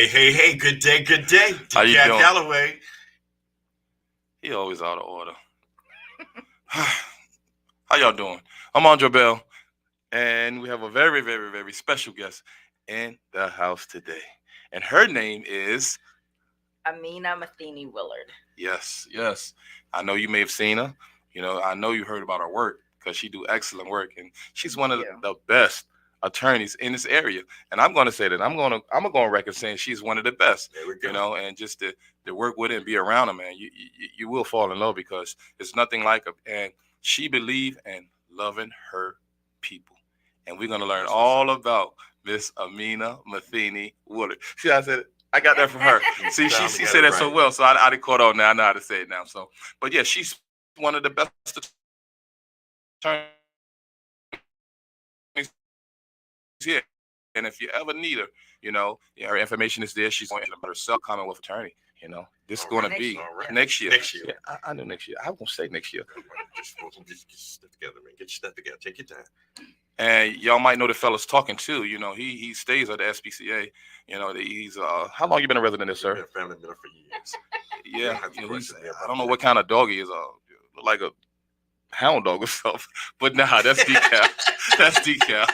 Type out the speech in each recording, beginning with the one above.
Hey, good day. How you Dcal doing? Calloway. He always out of order. How y'all doing? I'm Aundra Bell, and we have a very, very, very special guest in the house today. And her name is Amina Matheny Willard. Yes. I know you may have seen her. I know you heard about her work because she do excellent work, and she's one of the best attorneys in this area. And I'm going to say that I'm going to go on record saying she's one of the best. There we go. And just to work with her and be around her, man, you will fall in love because it's nothing like her. And she believe in loving her people. And we're going to learn all about Miss Amina Matheny Willard. See, I said it. I got that from her. See, she said that so well, so I didn't caught on now. I know how to say it now. So, but yeah, she's one of the best attorneys here. And if you ever need her, her information is there. She's going to herself Commonwealth attorney. This is going to be next year. Yeah, I know next year. I won't say next year. Just get your stuff together, man. Get your stuff together. Take your time. And y'all might know the fella's talking too. He stays at the SPCA. He's how long you been a resident there, sir? Been a family member for years. Yeah, I don't know what kind of dog he is. Like a hound dog or something. But nah, that's Dcal. That's Dcal.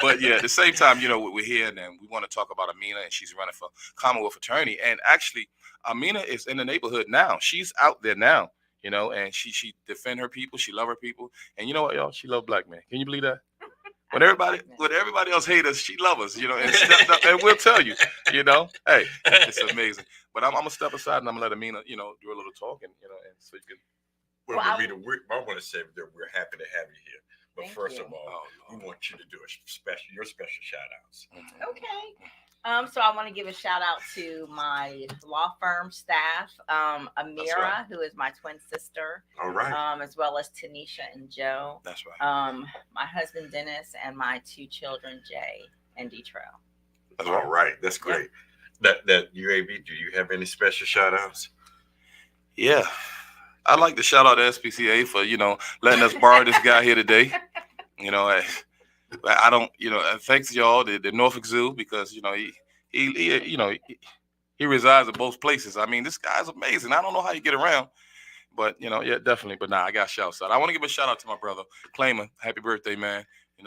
But yeah, at the same time, we're here and we want to talk about Amina, and she's running for Commonwealth attorney. And actually, Amina is in the neighborhood now. She's out there now. And she defend her people. She love her people. And you know what, y'all? She love black men. Can you believe that? When everybody else hate us, she love us, and stepped up, and we'll tell you, hey, it's amazing. But I'm gonna step aside and I'm gonna let Amina, do a little talking, and so you can. Well, Amina, I want to say that we're happy to have you here. But first of all, we want you to do your special shout outs. Okay. So I want to give a shout out to my law firm staff, Amira, who is my twin sister. All right. As well as Tanisha and Joe. That's right. My husband Dennis and my two children, Jay and Detrell. All right. That's great. Yep. That UAB, do you have any special shout outs? Yeah. I'd like to shout out to SPCA for, letting us borrow this guy here today. I don't, thanks y'all, the Norfolk Zoo, because, he resides in both places. I mean, this guy's amazing. I don't know how you get around, but, yeah, definitely. But nah, I got shouts out. I want to give a shout out to my brother, Clayman. Happy birthday, man. I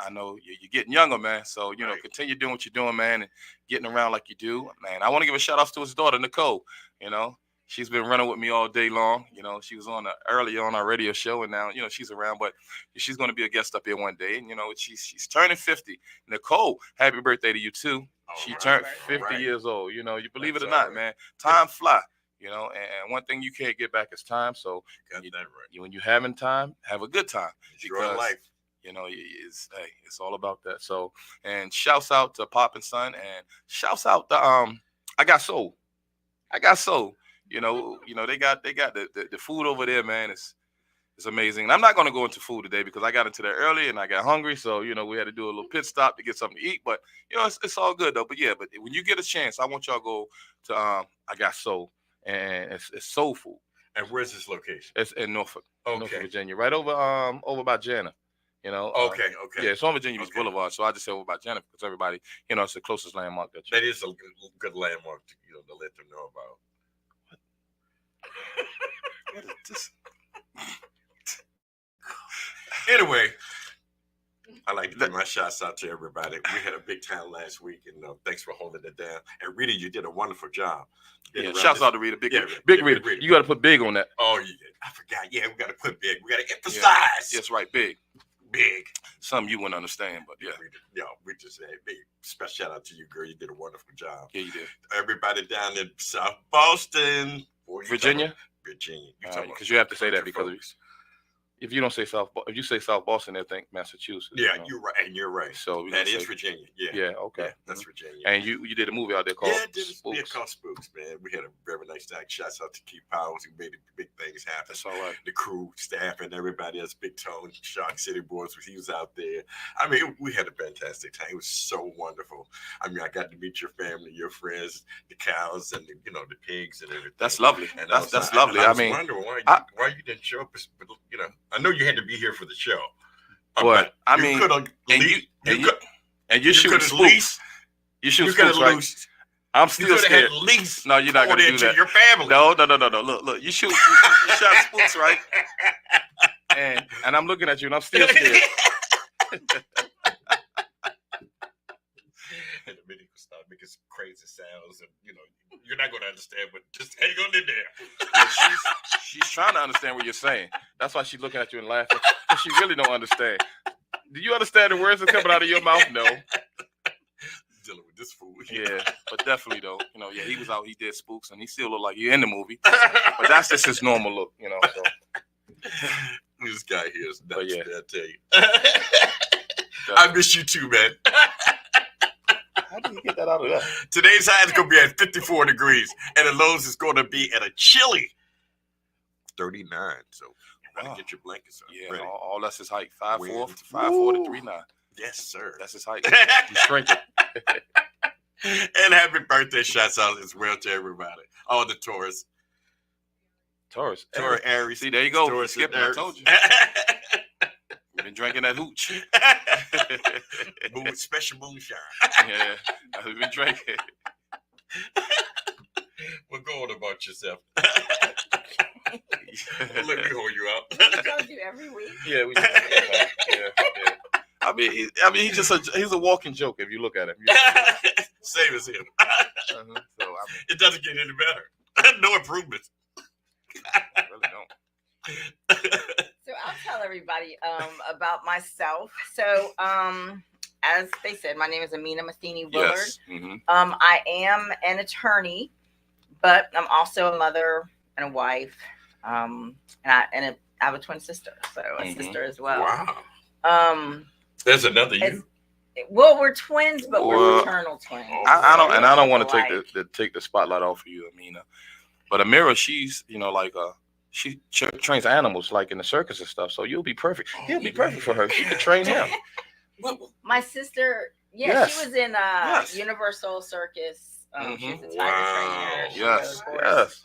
know you're getting younger, man. So, continue doing what you're doing, man, and getting around like you do, man. I want to give a shout out to his daughter, Nicole. She's been running with me all day long. She was earlier on our radio show, and now, she's around, but she's going to be a guest up here one day. And, she's turning 50. Nicole, happy birthday to you too. She turned 50 years old. You believe it or not, man, time fly, and one thing you can't get back is time. So when you're having time, have a good time. It's your life. It's all about that. So, and shouts out to Pop and Son, and shouts out to, I got soul. They got the food over there, man. It's amazing. And I'm not going to go into food today because I got into there early and I got hungry. So, we had to do a little pit stop to get something to eat. But, it's all good, though. But, yeah, but when you get a chance, I want y'all to go to I Got Soul. And it's soul food. And where's this location? It's in Norfolk, Norfolk, Okay. Virginia, right over by Jana. Okay. Yeah, it's on Virginia Beach Boulevard. So I just say over by Jana because everybody, it's the closest landmark that is a good landmark to, to let them know about. Anyway, I like to give my shouts out to everybody. We had a big time last week, and thanks for holding it down. And Rita, you did a wonderful job. Yeah, shouts out to Rita. Big Rita. You got to put big on that. Oh, yeah. I forgot. Yeah, we got to put big. We got to emphasize. Yes, right. Big. Big. Some you wouldn't understand, but yeah. We just say big special shout out to you, girl. You did a wonderful job. Yeah, you did. Everybody down in South Boston. Virginia? Virginia. Because you have to say that because if you don't say if you say South Boston, they think Massachusetts. Yeah, you're right, and you're right. So that is Virginia. Yeah. Yeah. Okay. Yeah, that's Virginia. And you did a movie out there called Spooks. Yeah, called Spooks, man. We had a very nice time. Shouts out to Keith Powers who made big things happen. That's all right. The crew, staff, and everybody else. Big Tone, Shark City Boys, he was out there. I mean, we had a fantastic time. It was so wonderful. I mean, I got to meet your family, your friends, the cows, and the pigs and everything. That's lovely. And that's lovely. I was wondering why you didn't show up. But, I know you had to be here for the show. But I mean, you and you shoot Spooks. You shoot You could spooks, right? lose. I'm You still could have scared. at least No, you're not poured gonna do into that. your family. No. Look. You shot spooks, right? And I'm looking at you, and I'm still scared. And the minute you start making some crazy sounds, and you're not going to understand, but just hang on in there. And she's trying to understand what you're saying. That's why she's looking at you and laughing. But she really don't understand. Do you understand the words that are coming out of your mouth? No. Dealing with this fool. Yeah, but definitely though, yeah, he was out. He did spooks, and he still looked like he in the movie. But that's just his normal look, So. This guy here is nuts, yeah. man, I tell you. I miss you too, man. How did you get that out of that? Today's high is going to be at 54 degrees, and the lows is going to be at a chilly 39. So you better get your blankets on. Yeah, ready. all that's his height. 5'4" to 3'9". Yes, sir. That's his height. He's shrinking. And happy birthday shots out as well to everybody. All the Taurus. Taurus. Aries. See, there you go. Taurus, Skip, I told you. You've been drinking that hooch. Special moonshine. Yeah, I've been drinking. Well, go on about yourself. Let me hold you up. We told you every week. Yeah, we do. Yeah. I mean, he's a walking joke if you look at him. Same as him. So it doesn't get any better. No improvements. I really don't. So I'll tell everybody about myself. So as they said, my name is Amina Matheny Willard. Yes. Mm-hmm. I am an attorney, but I'm also a mother and a wife. And I have a twin sister, so a sister as well. Wow. There's another you. Well, we're twins, but we're fraternal twins. I don't want to take the spotlight off of you, Amina. But Amira, she's she trains animals like in the circus and stuff. So you'll be perfect. He'll be perfect for her. She could train him. My sister, Yes. she was in Universal Circus. She's a tiger trainer. She Yes.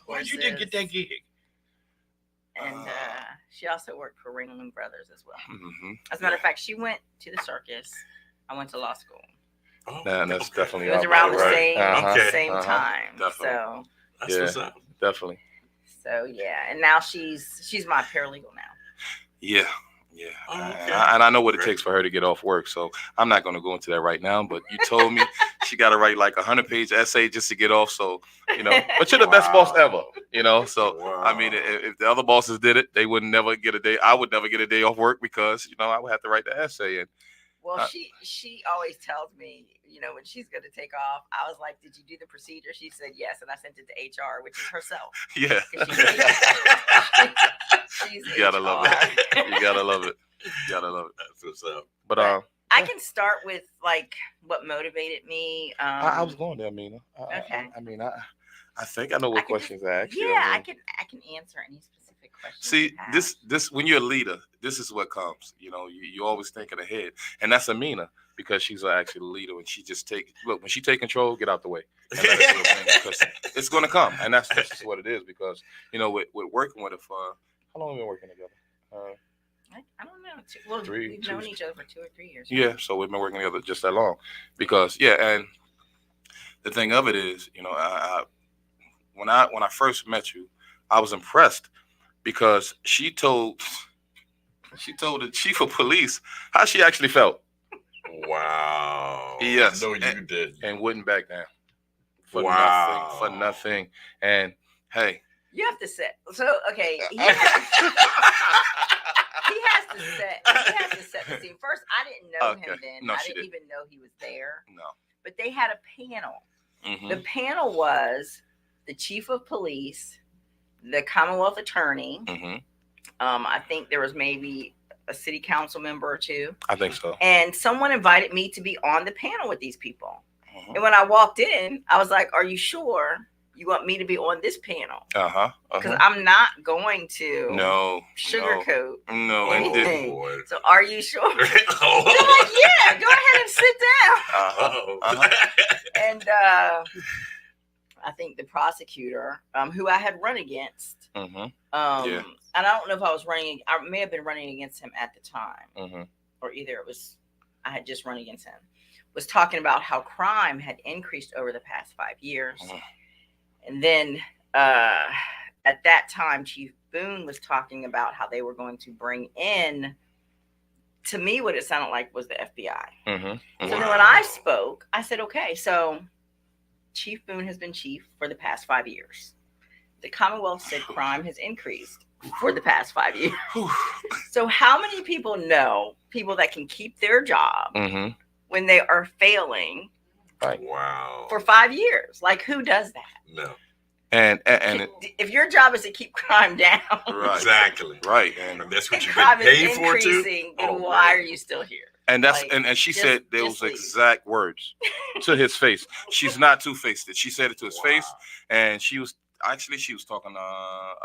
Why you didn't get that gig? And she also worked for Ringling Brothers as well. Mm-hmm. As a matter of fact, she went to the circus. I went to law school. That's definitely. It was around the right. same time. Definitely. So that's what's up. Definitely. So yeah, and now she's my paralegal now. Yeah. Oh, okay. And I know what it takes for her to get off work, so I'm not going to go into that right now. But you told me she got to write like 100-page essay just to get off. So but you're the best boss ever. So I mean, if the other bosses did it, they would never get a day. I would never get a day off work because I would have to write the essay. And well, she always tells me, when she's going to take off. I was like, "Did you do the procedure?" She said yes, and I sent it to HR, which is herself. Yeah. She's You gotta love it. You gotta love it. That's what's up. But I can start with like what motivated me. I was going there, Amina. Okay. I think I know what questions to ask you. Yeah, I can answer any specific questions. See, this when you're a leader, this is what comes. You always thinking ahead, and that's Amina because she's actually the leader, and she just when she take control, get out the way. And let her do her thing because it's going to come, and that's just what it is. Because with working with her for how long have we been working together? I don't know. We've known each other for 2 or 3 years. Yeah, so we've been working together just that long. Because and the thing of it is, when I first met you, I was impressed because she told the chief of police how she actually felt. Wow. Yes. No, you did. And wouldn't back down. For nothing. And hey. You have to set. So okay. He has to set the scene. First, I didn't know him then. No, I didn't even know he was there. No. But they had a panel. Mm-hmm. The panel was the chief of police, the Commonwealth attorney. Mm-hmm. I think there was maybe a city council member or two. I think so. And someone invited me to be on the panel with these people. Mm-hmm. And when I walked in, I was like, "Are you sure you want me to be on this panel?" Because I'm not going to sugarcoat anything. Boy. So are you sure? They're like, yeah, go ahead and sit down. And I think the prosecutor, who I had run against, and I don't know if I may have been running against him at the time, or either I had just run against him. was talking about how crime had increased over the past 5 years. And then at that time, Chief Boone was talking about how they were going to bring in, to me, what it sounded like was the FBI. So then when I spoke, I said, okay, so Chief Boone has been chief for the past 5 years. The Commonwealth said crime has increased for the past 5 years. So how many people know people that can keep their job when they are failing for 5 years? Like, who does that? No. And if your job is to keep crime down, exactly, right, and that's what you've crime been paid is for too. Then why are you still here? And that's and she said those exact words to his face. She's not two-faced. She said it to his face, and she was talking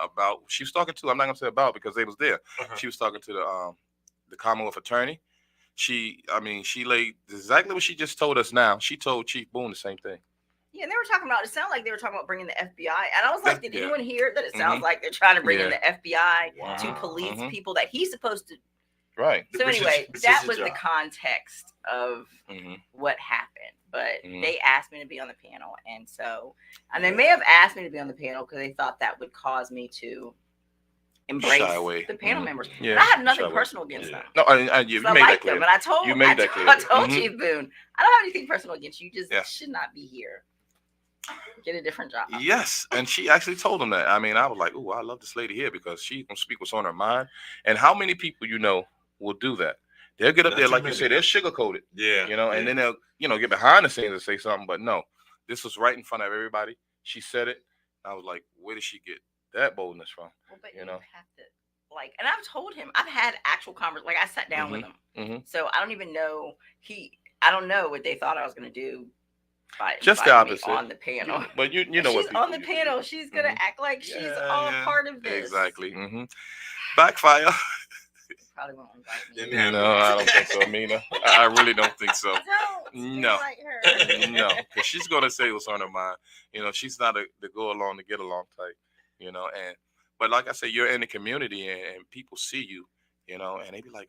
about. She was talking to. I'm not gonna say about because they was there. She was talking to the Commonwealth attorney. She laid exactly what she just told us now. She told Chief Boone the same thing. Yeah, and they were talking about, it sounded like they were talking about bringing the FBI. And I was like, did anyone hear that it sounds like they're trying to bring in the FBI to police people that he's supposed to? Right. So anyway, that was the context of what happened. But they asked me to be on the panel. And they may have asked me to be on the panel because they thought that would cause me to embrace the panel members. Yeah, but I have nothing personal against them. No, you made that clear. Them, and I told Chief Boone, I don't have anything personal against you. You just should not be here. Get a different job. Yes, and she actually told him that. I mean, I was like, "Ooh, I love this lady here because she can speak what's on her mind." And how many people will do that? They'll get up there, like you said, they'll sugarcoat it. Yeah, and then they'll get behind the scenes and say something. But no, this was right in front of everybody. She said it. I was like, where did she get that boldness from? Well, but you have to and I've told him, I've had actual conversations. Like I sat down with him, so I don't even know I don't know what they thought I was going to do. Just the opposite on the panel, but you know she's what on the panel. She's gonna act like she's all part of this. Exactly. Backfire. Probably won't invite me. No, I don't think so, Mina. I really don't think so. No, like her. No, because she's gonna say what's on her mind. She's not the go along to get along type. But like I say, you're in the community and people see you. And they be like,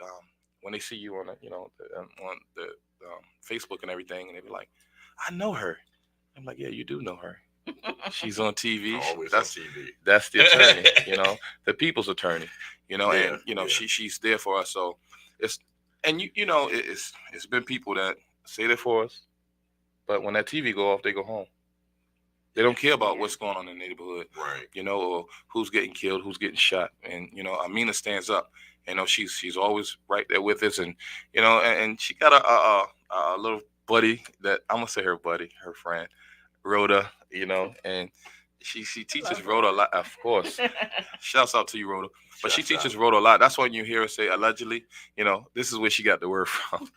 when they see you on the Facebook and everything, and they be like, I know her. I'm like, yeah, you do know her. She's on TV. Always on TV. That's the attorney, the people's attorney, and she's there for us. So it's been people that say that for us, but when that TV go off, they go home. They don't care about what's going on in the neighborhood, right? Or who's getting killed, who's getting shot, and Amina stands up. She's always right there with us, and and she got a little buddy that I'm gonna say her friend, Rhoda, and she teaches Rhoda a lot, of course. Shouts out to you, Rhoda. But she teaches Rhoda a lot. That's why you hear her say allegedly, this is where she got the word from.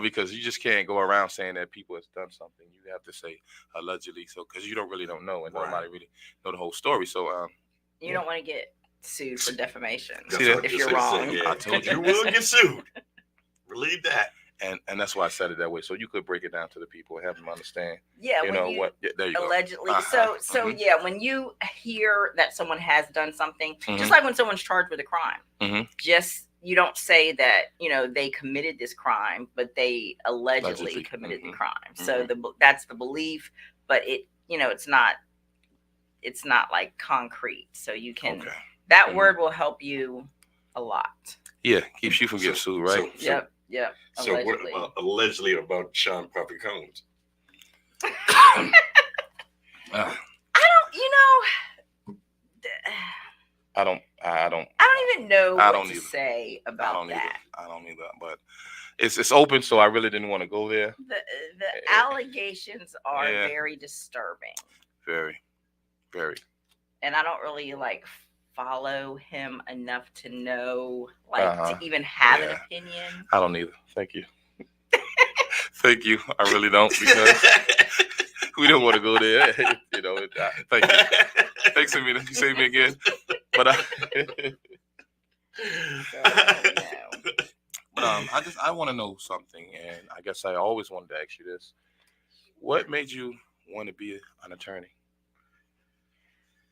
Because you just can't go around saying that people has done something. You have to say allegedly, so because you don't know, and nobody really know the whole story. So you don't want to get sued for defamation if you're wrong. I told you will get sued. Believe that. And that's why I said it that way, so you could break it down to the people and have them understand. Yeah, there you allegedly. Go. So when you hear that someone has done something, just like when someone's charged with a crime, just you don't say that they committed this crime, but they allegedly committed the crime. So that's the belief, but it's not like concrete. So you can that word will help you a lot. Yeah, keeps you from getting sued, right? Yep. So allegedly. What allegedly about Sean Puffy Combs? I don't even know what to say about that. I don't either, but it's open, so I really didn't want to go there. The allegations are very disturbing. Very, very. And I don't really follow him enough to know to even have an opinion. I don't either. Thank you. Thank you. I really don't, because we don't want to go there. Thank you. Thanks, Amina. You saved me again. But I want to know something, and I guess I always wanted to ask you this. What made you want to be an attorney?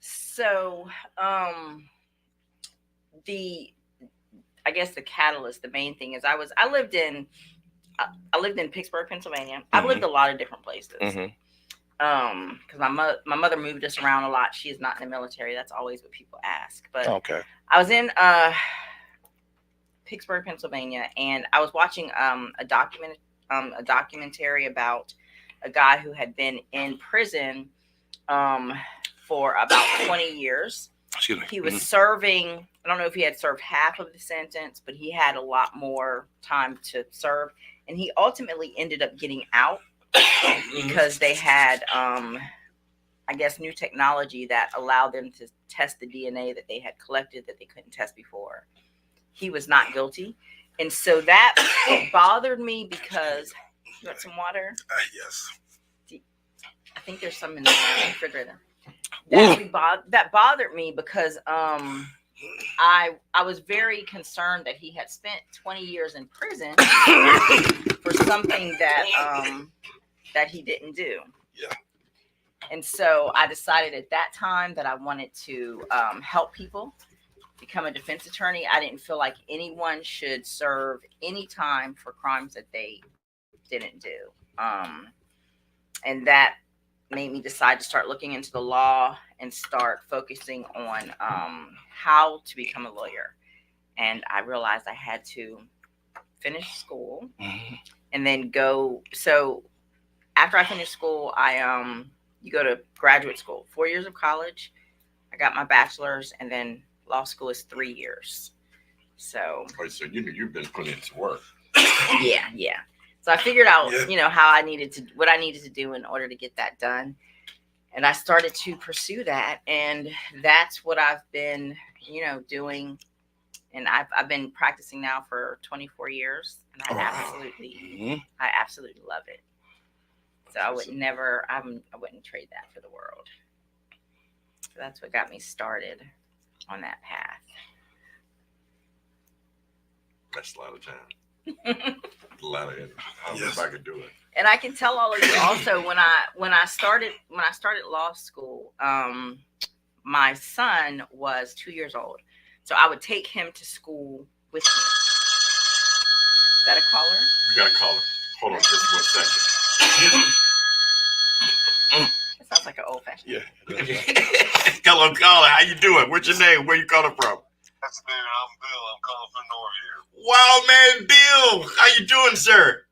So, I guess the catalyst, the main thing is I lived in I lived in Pittsburgh, Pennsylvania. I've lived a lot of different places. Because my mother moved us around a lot. She is not in the military. That's always what people ask. But okay. I was in Pittsburgh, Pennsylvania, and I was watching a documentary about a guy who had been in prison for about 20 years. Excuse me. He was serving, I don't know if he had served half of the sentence, but he had a lot more time to serve. And he ultimately ended up getting out because they had, I guess, new technology that allowed them to test the DNA that they had collected that they couldn't test before. He was not guilty. And so that bothered me because, you want some water? Yes. I think there's some in the refrigerator. That bothered me because I was very concerned that he had spent 20 years in prison for something that he didn't do. Yeah. And so I decided at that time that I wanted to help people become a defense attorney. I didn't feel like anyone should serve any time for crimes that they didn't do. And that made me decide to start looking into the law and start focusing on how to become a lawyer. And I realized I had to finish school and then go. So after I finished school, you go to graduate school, 4 years of college. I got my bachelor's, and then law school is 3 years. So you've been putting into work. Yeah. So I figured out, what I needed to do in order to get that done. And I started to pursue that. And that's what I've been, doing. And I've been practicing now for 24 years. And I absolutely love it. So I wouldn't trade that for the world. So that's what got me started on that path. That's a lot of time. A lot of energy. I don't know if I could do it. And I can tell all of you also when I started law school, my son was 2 years old. So I would take him to school with me. Is that a caller? You got a caller. Hold on just 1 second. That sounds like an old fashioned. Yeah. Hello, caller. How you doing? What's your name? Where you calling from? That's Bill. I'm Bill. I'm calling from Norview. Wow, man, Bill. How you doing, sir?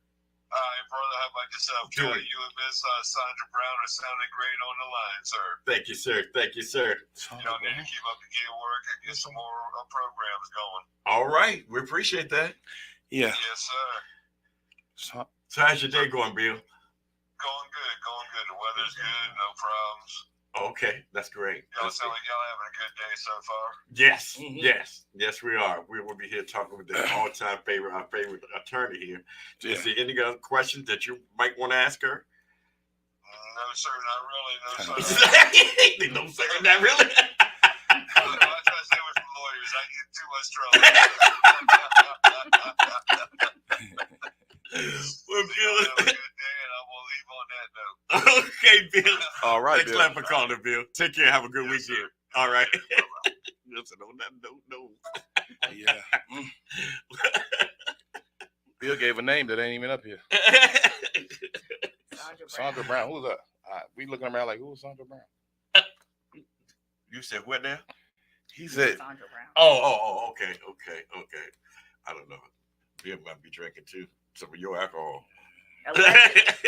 Hi, brother. How about yourself? Good. You and Miss Sandra Brown are sounding great on the line, sir. Thank you, sir. Thank you, sir. Y'all need to keep up the good work and get some more programs going. All right. We appreciate that. Yeah. Yes, sir. So how's your day going, Bill? Going good. The weather's good. No problems. Okay, that's great. Y'all sound like y'all having a good day so far. Yes, yes, we are. We will be here talking with the all-time favorite, our favorite attorney here. Yeah. Is there any other questions that you might want to ask her? No, sir, not really. No, sir. No, sir, not really. I try to stay away from lawyers. I get too much trouble. Well, Bill. Have a good day, and I will leave on that note. Okay, Bill. All right, Thanks a lot for calling, Bill. Take care. Have a good weekend. Sir. All right. Listen, on that note, no. Yeah. Bill gave a name that ain't even up here. Sandra Brown. Who's that? We looking around like, who's Sandra Brown? You said what now? He said. Sandra Brown. Oh, okay. I don't know. Bill might be drinking too. Some of your alcohol.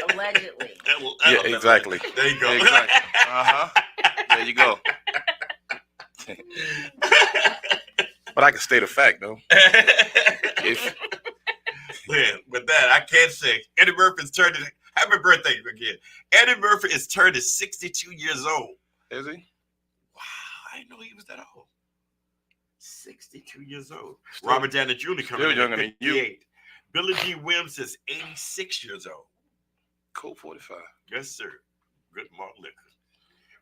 Allegedly. Yeah, exactly. There you go. Exactly. There you go. But I can state a fact though. With that, I can't say Eddie Murphy is turning. Happy birthday again. Eddie Murphy is turning 62 years old. Is he? Wow, I didn't know he was that old. 62 years old. Robert Downey Jr. coming in younger at than you. 58. Billy G. Williams is 86 years old. Cool 45. Yes, sir. Good malt liquor.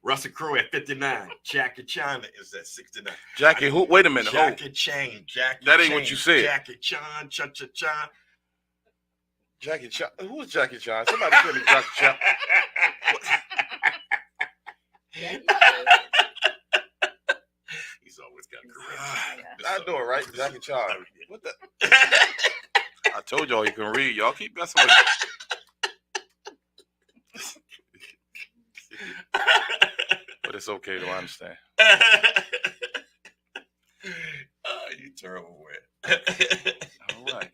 Russell Crowe at 59. Jackie Chan is at 69. Jackie, who? Wait a minute. Jackie Chan. Jackie That ain't Chan. what you said. Jackie Chan. Cha-cha-cha. Jackie Chan. Who is Jackie Chan? Somebody tell me Jackie Chan. He's always got correct. I know it, right? Jackie Chan. What the? I told y'all you can read. Y'all keep messing with it. But it's okay, though. I understand. Oh, you terrible man. All right.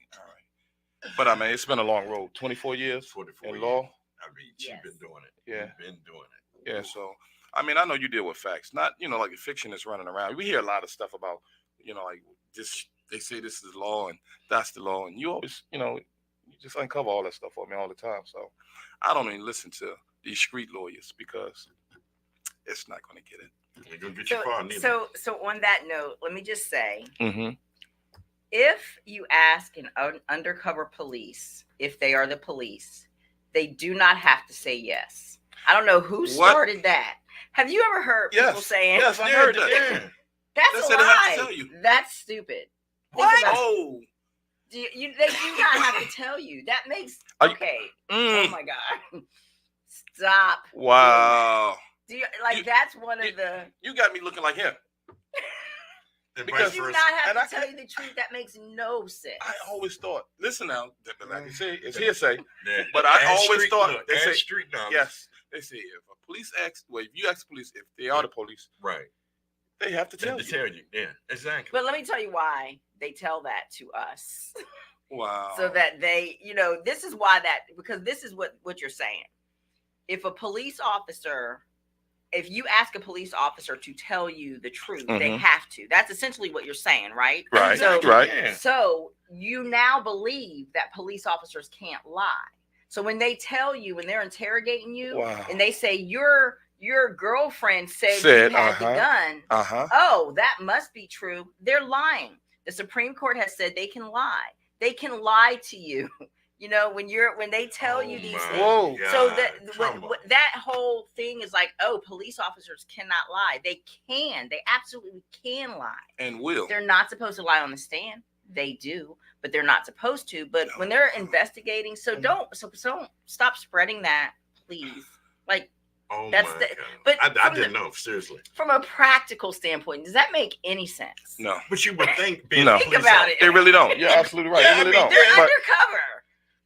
But I mean, it's been a long road. 24 years 24 in years. law. I mean, she's been doing it. Yeah. You've been doing it. Yeah. So, I mean, I know you deal with facts, not, like the fiction is running around. We hear a lot of stuff about, like this, they say this is law and that's the law. And you always, you just uncover all that stuff for me all the time. So I don't even listen to these street lawyers because it's not going to get it. You're going to get you far, neither. So on that note, let me just say, Mm-hmm. if you ask an undercover police if they are the police, they do not have to say yes. I don't know who started that. Have you ever heard people saying? Yes, I heard that. Yeah. That's a They have to lie. tell you. That's stupid. What? Oh. They do not have to tell you. That makes okay. Oh my God! Stop. Wow. That's one of the. You got me looking like him. Because you not have to tell you the truth. That makes no sense. I always thought. Listen now, like you say, it's hearsay. Yeah. But I always thought they say street knowledge. Yes, they say if a police asks, if you ask police if they are the police, right, they have to tell you. Yeah, exactly. But let me tell you why they tell that to us. Wow. So that they, this is why because this is what you're saying. If a police officer. If you ask a police officer to tell you the truth, they have to. That's essentially what you're saying, right? Right. So, right. So you now believe that police officers can't lie. So when they tell you, when they're interrogating you, and they say your girlfriend said you had the gun, oh, that must be true. They're lying. The Supreme Court has said they can lie. They can lie to you. When they tell you these things. Whoa. So that whole thing is like, oh, police officers cannot lie. They can. They absolutely can lie. And will. They're not supposed to lie on the stand. They do, but they're not supposed to. But when they're investigating, don't stop spreading that, please. Like, that's the. But I didn't know, seriously. From a practical standpoint, does that make any sense? No. But you would think. Think about it. They really don't. You're absolutely right. They really don't. They're undercover.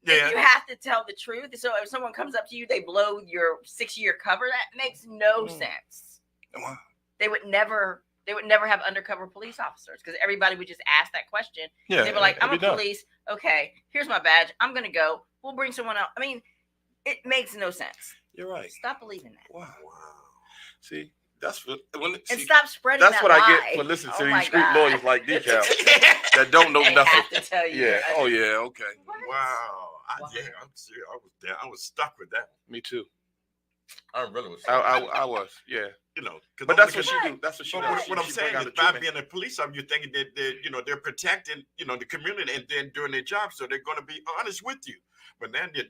Yeah. You have to tell the truth. So if someone comes up to you, they blow your 6-year cover. That makes no sense. Wow. They would never have undercover police officers because everybody would just ask that question. Yeah. They were like, I'm a police. Okay, here's my badge. I'm going to go. We'll bring someone else. I mean, it makes no sense. You're right. Stop believing that. Wow. See, stop spreading that's that what lie. I get for listening to these street lawyers like Dcal that don't know they nothing. Have to tell you. Yeah. Oh yeah. Okay. Wow. I'm serious. I was stuck with that. Me too. I really was. I was. Yeah. But that's what she do. That's what she does. What I'm saying is, by being a police officer, you're thinking that they're protecting the community and then doing their job, so they're going to be honest with you. But then they're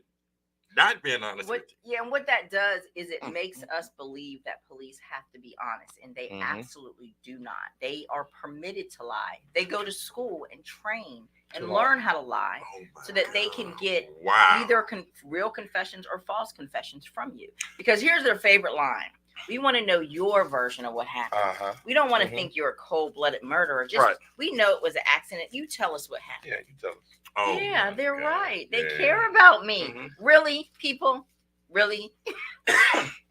not being honest with you. Yeah, and what that does is it makes us believe that police have to be honest, and they absolutely do not. They are permitted to lie. They go to school and train and learn how to lie so that they can get either real confessions or false confessions from you. Because here's their favorite line. We want to know your version of what happened. We don't want to think you're a cold-blooded murderer. We know it was an accident. You tell us what happened. Yeah, you tell us. Oh, yeah, they're right. They care about me. Really, people? Really?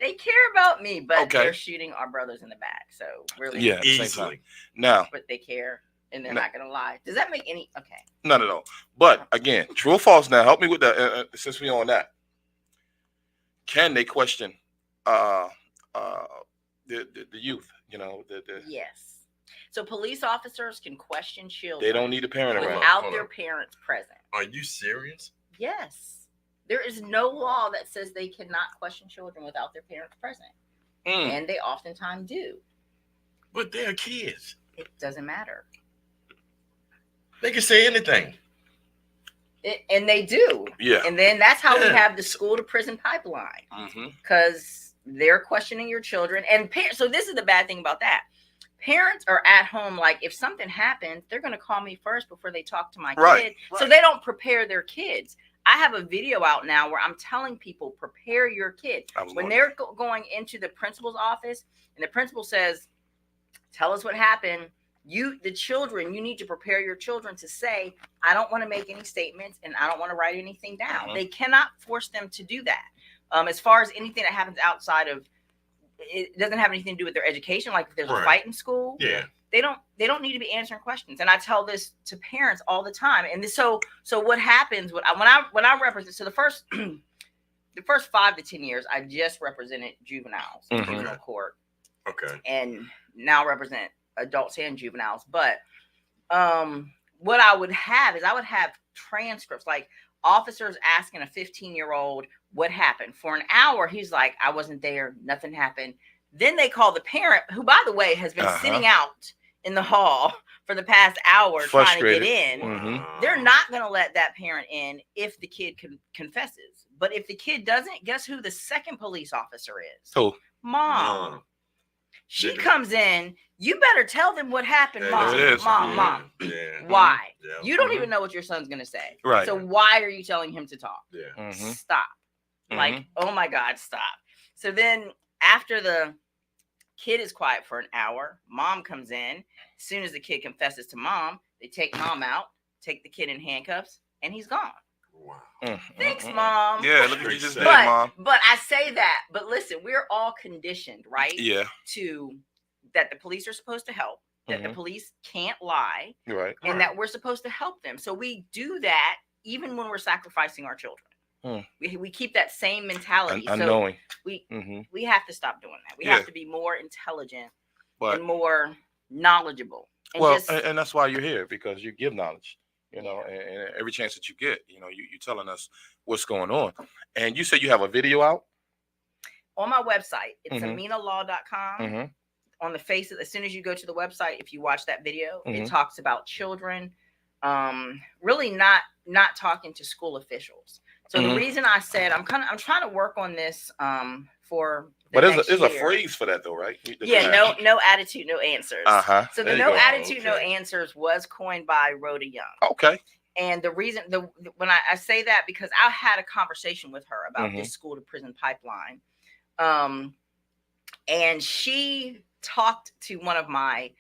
They care about me, but they're shooting our brothers in the back. So really, easily. Now, but they care, and they're not going to lie. Does that make any? Okay. None at all. But again, true or false? Now, help me with that. Since we're on that, can they question the youth? Yes. So police officers can question children. They don't need a parent around without their parents present. Are you serious? Yes. There is no law that says they cannot question children without their parents present. And they oftentimes do. But they're kids. It doesn't matter. They can say anything. And they do. Yeah. And then that's how we have the school to prison pipeline. Because they're questioning your children. And so this is the bad thing about that. Parents are at home, like if something happens, they're going to call me first before they talk to my kid. So they don't prepare their kids. I have a video out now where I'm telling people, prepare your kid. When they're going into the principal's office and the principal says, tell us what happened, the children, you need to prepare your children to say, I don't want to make any statements and I don't want to write anything down. They cannot force them to do that. As far as anything that happens outside of, it doesn't have anything to do with their education. Like if there's a fight in school, they don't need to be answering questions. And I tell this to parents all the time. And so what happens when I represent, so the first 5 to 10 years, I just represented juveniles in juvenile court. Okay. And now represent adults and juveniles. But what I would have transcripts, like officers asking a 15-year-old what happened. For an hour, he's like, I wasn't there, nothing happened. Then they call the parent, who, by the way, has been sitting out in the hall for the past hour trying to get in. They're not going to let that parent in if the kid confesses. But if the kid doesn't, guess who the second police officer is? Who? Mom. She comes in. You better tell them what happened, Mom. Mom. Yeah. Why? Yeah. You don't even know what your son's going to say. Right. So why are you telling him to talk? Yeah. Stop. Like, oh my God, stop. So then after the kid is quiet for an hour, mom comes in. As soon as the kid confesses to mom, they take mom out, take the kid in handcuffs, and he's gone. Wow. Thanks, Mom. Yeah, look what you just did, Mom. But I say that, but listen, we're all conditioned, right? Yeah. To that the police are supposed to help, that the police can't lie, right? And that we're supposed to help them. So we do that even when we're sacrificing our children. We keep that same mentality. Unknowing. We have to stop doing that. We have to be more intelligent and more knowledgeable. And that's why you're here, because you give knowledge. You know, and every chance that you get, you know, you're telling us what's going on. And you said you have a video out on my website. It's aminalaw.com. On the face of, as soon as you go to the website, if you watch that video, it talks about children, really not talking to school officials. So the reason I said I'm trying to work on this for the next year. There's a phrase for that though, right? No attitude, no answers. So the no attitude, no answers was coined by Rhoda Young. Okay. And the reason when I say that, because I had a conversation with her about this school to prison pipeline. And she talked to one of my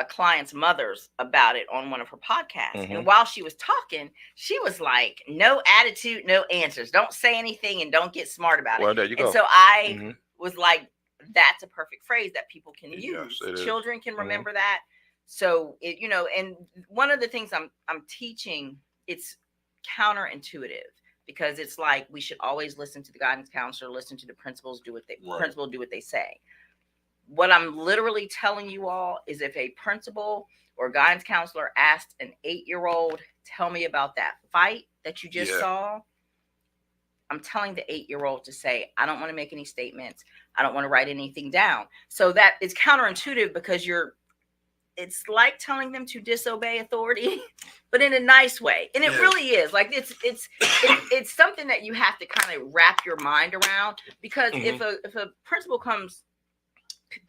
clients' mothers about it on one of her podcasts. And while she was talking, she was like, no attitude, no answers. Don't say anything and don't get smart about it. Well, there you go. And so I was like, that's a perfect phrase that people can use. Children can remember that. So it, you know, and one of the things I'm teaching, it's counterintuitive, because it's like we should always listen to the guidance counselor, listen to the principals, do what they say. What I'm literally telling you all is, if a principal or guidance counselor asked an 8-year-old, tell me about that fight that you just saw, I'm telling the 8-year-old to say, I don't want to make any statements. I don't want to write anything down. So that is counterintuitive, because it's like telling them to disobey authority, but in a nice way. And it really is. Like it's something that you have to kind of wrap your mind around, because if a principal comes,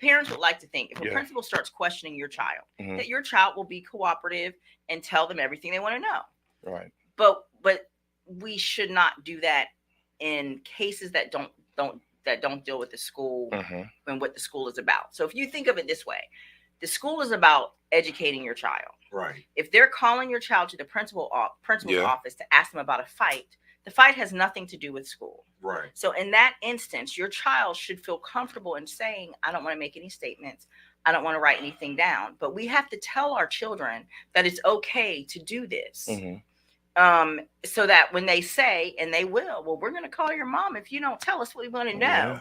parents would like to think if a principal starts questioning your child, that your child will be cooperative and tell them everything they want to know. Right. But we should not do that in cases that don't deal with the school and what the school is about. So if you think of it this way, the school is about educating your child. Right. If they're calling your child to the principal's office to ask them about a fight, the fight has nothing to do with school. Right. So in that instance, your child should feel comfortable in saying, I don't want to make any statements. I don't want to write anything down. But we have to tell our children that it's okay to do this. So that when they say, and they will, well, we're going to call your mom if you don't tell us what we want to know.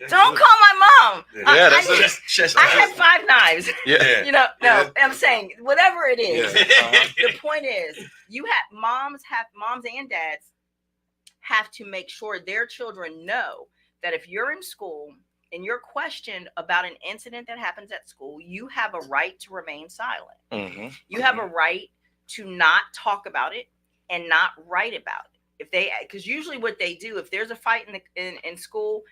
Don't call my mom. I had 5 knives. You know, no, I'm saying whatever it is. The point is, moms and dads have to make sure their children know that if you're in school and you're questioned about an incident that happens at school, you have a right to remain silent. You have a right to not talk about it and not write about it. Because usually what they do, if there's a fight in school,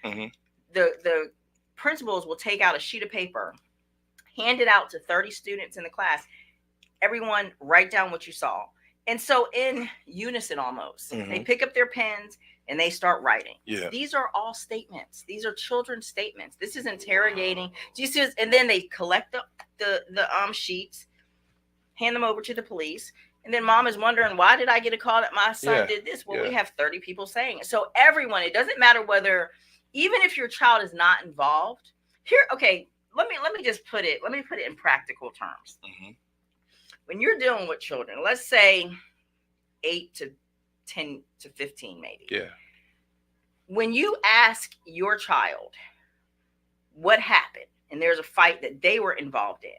the principals will take out a sheet of paper, hand it out to 30 students in the class. Everyone write down what you saw. And so in unison almost, they pick up their pens and they start writing. Yeah. These are all statements. These are children's statements. This is interrogating. Do you see this? And then they collect the sheets, hand them over to the police. And then mom is wondering, why did I get a call that my son did this? Well, we have 30 people saying it. So everyone, it doesn't matter whether, even if your child is not involved here. Okay. Let me just put it in practical terms. Mm-hmm. When you're dealing with children, let's say 8 to 10 to 15, maybe. Yeah. When you ask your child what happened and there's a fight that they were involved in,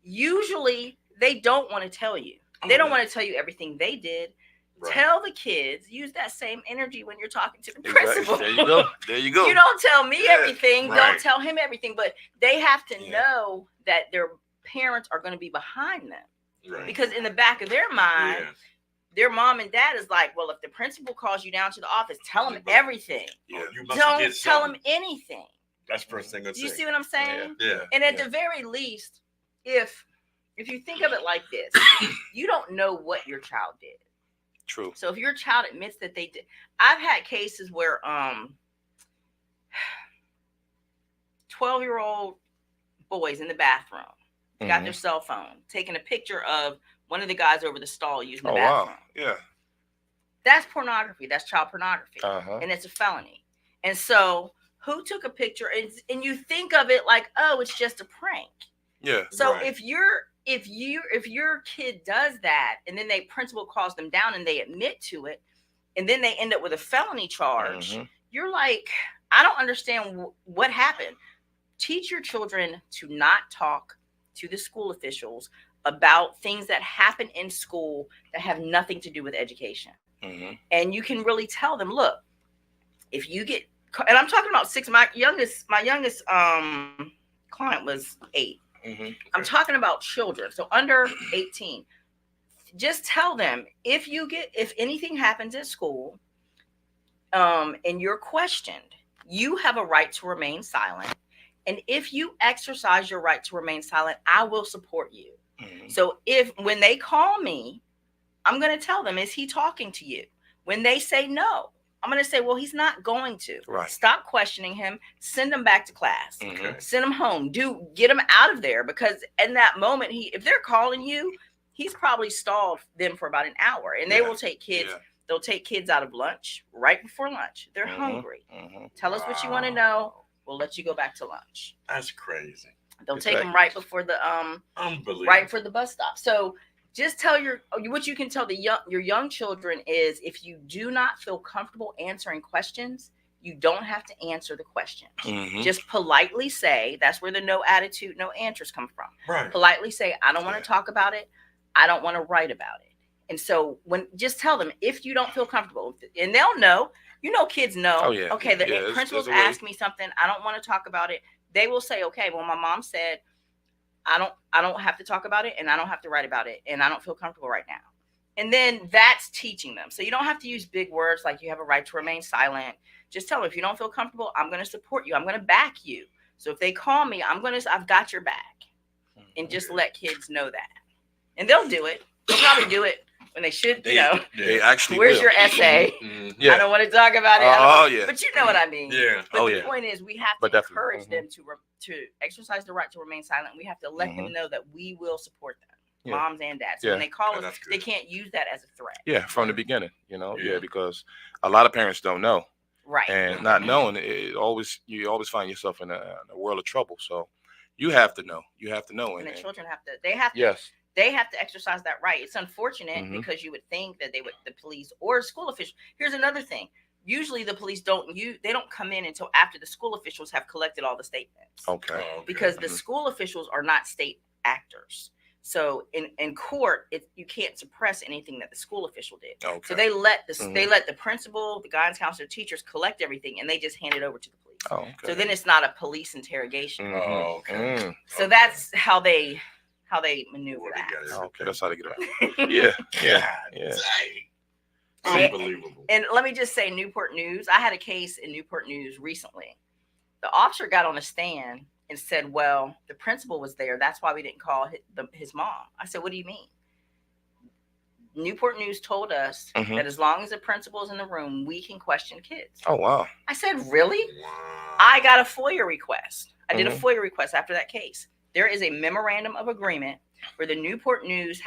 usually they don't want to tell you. They don't want to tell you everything they did. Right. Tell the kids, use that same energy when you're talking to the principal. There you go. There you go. You don't tell me everything. Right. Don't tell him everything. But they have to know that their parents are going to be behind them. Right. Because in the back of their mind, their mom and dad is like, well, if the principal calls you down to the office, tell them everything. Yeah. Don't tell them anything. That's the first thing I'd say. You see what I'm saying? Yeah. And at the very least, if you think of it like this, you don't know what your child did. True. So if your child admits that they did, I've had cases where 12-year-old boys in the bathroom got their cell phone, taking a picture of one of the guys over the stall using the bathroom. Wow. Yeah. That's pornography. That's child pornography. And it's a felony. And so who took a picture? And you think of it like, oh, it's just a prank. Yeah. So if your kid does that and then the principal calls them down and they admit to it and then they end up with a felony charge, you're like, I don't understand what happened. Teach your children to not talk to the school officials about things that happen in school that have nothing to do with education. And you can really tell them, look, if you get, and I'm talking about 6, my youngest client was 8. I'm talking about children, so under 18. Just tell them if anything happens at school, and you're questioned, you have a right to remain silent. And if you exercise your right to remain silent, I will support you. So when they call me, I'm going to tell them, is he talking to you? When they say no, I'm going to say, well, he's not going to. Right. Stop questioning him. Send him back to class. Send him home. Get him out of there, because in that moment, if they're calling you, he's probably stalled them for about an hour, and they will take kids. They'll take kids out of lunch right before lunch. They're hungry. Tell us what you want to know. We'll let you go back to lunch. That's crazy. They'll take them right before the right for the bus stop. So just tell what you can tell your young children is, if you do not feel comfortable answering questions, you don't have to answer the question. Just politely say, that's where the no attitude, no answers come from. Right. Politely say, I don't want to talk about it. I don't want to write about it. And so just tell them if you don't feel comfortable, and they'll know. Kids know. Oh, yeah. Okay, the principal's asked me something. I don't want to talk about it. They will say, okay, well, my mom said I don't have to talk about it, and I don't have to write about it, and I don't feel comfortable right now. And then that's teaching them. So you don't have to use big words like you have a right to remain silent. Just tell them, if you don't feel comfortable, I'm going to support you. I'm going to back you. So if they call me, I've got your back. And just let kids know that. And they'll do it. They'll probably do it when they should, They actually where's will. your essay? Yeah. I don't want to talk about it. But you know what I mean. Yeah. But the point is, we have to encourage them to exercise the right to remain silent. We have to let them know that we will support them, moms and dads. So when they call us, they can't use that as a threat. Yeah, from the beginning, because a lot of parents don't know. Right. And not knowing, you always find yourself in a world of trouble. So you have to know. You have to know. And the children have to. Yes. They have to exercise that right. It's unfortunate because you would think that the police or school officials. Here's another thing. Usually the police don't come in until after the school officials have collected all the statements. Okay. Because the school officials are not state actors. So in court, you can't suppress anything that the school official did. Okay. So they let the principal, the guidance counselor, teachers collect everything, and they just hand it over to the police. Oh, okay. So then it's not a police interrogation. Oh, okay. So that's how they maneuver that. Okay, that's how they get around. Yeah. Unbelievable. And let me just say, Newport News. I had a case in Newport News recently. The officer got on a stand and said, well, the principal was there. That's why we didn't call his mom. I said, what do you mean? Newport News told us that as long as the principal's in the room, we can question kids. Oh, wow. I said, really? Wow. I got a FOIA request. I did a FOIA request after that case. There is a memorandum of agreement where the Newport News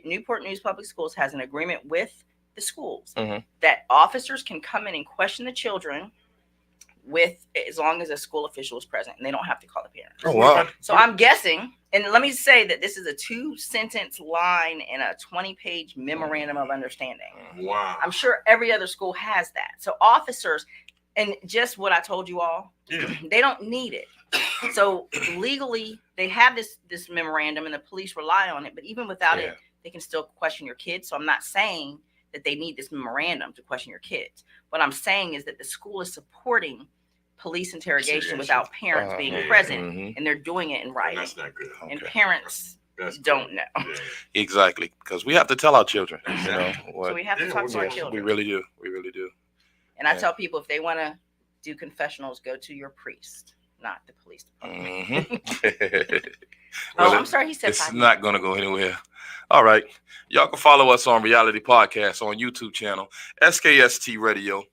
Newport News Public Schools has an agreement with the schools that officers can come in and question the children as long as a school official is present, and they don't have to call the parents. Oh, wow. So I'm guessing, and let me say that this is a 2-sentence line in a 20-page memorandum of understanding. Wow. I'm sure every other school has that. So officers, and just what I told you all, they don't need it. So legally, they have this memorandum, and the police rely on it. But even without it, they can still question your kids. So I'm not saying that they need this memorandum to question your kids. What I'm saying is that the school is supporting police interrogation without parents being present, and they're doing it in writing. That's not good. And parents don't know. Yeah. Exactly, because we have to tell our children. Exactly. So we have to talk to our children. We really do. We really do. And I tell people, if they want to do confessionals, go to your priest, not the police department. Well, I'm sorry, he said it's not going to go anywhere. All right. Y'all can follow us on Reality Podcast on YouTube channel, SKST Radio.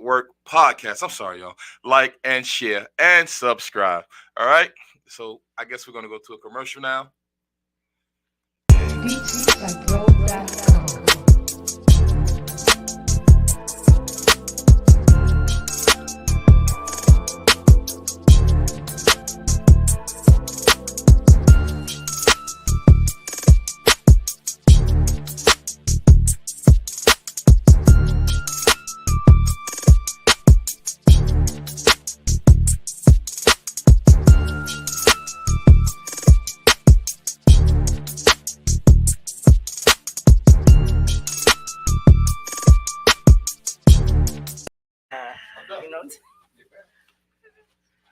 Work podcast. I'm sorry, y'all. Like and share and subscribe. All right. So I guess we're gonna go to a commercial now.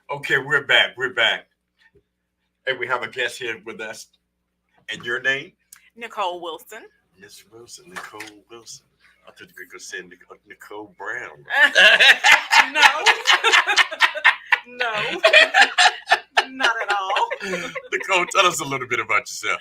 Okay, we're back. We're back. Hey, we have a guest here with us. And your name? Nicole Wilson. Miss Wilson, Nicole Wilson. I thought you could say Nicole Brown. No. No. Not at all. Nicole, tell us a little bit about yourself.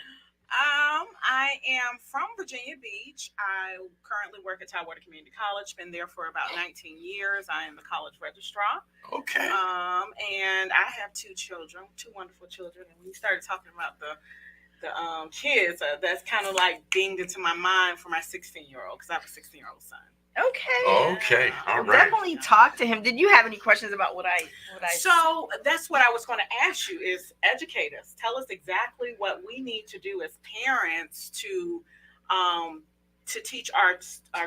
I am from Virginia Beach. I currently work at Tidewater Community College. Been there for about 19 years. I am the college registrar. Okay. And I have 2 children, 2 wonderful children. And when you started talking about the kids, that's kind of like dinged into my mind for my 16-year-old, because I have a 16-year-old son. Okay. Okay. All Well, right. definitely talk to him. Did you have any questions about what I? So that's what I was going to ask you: is educate us. Tell us exactly what we need to do as parents to teach our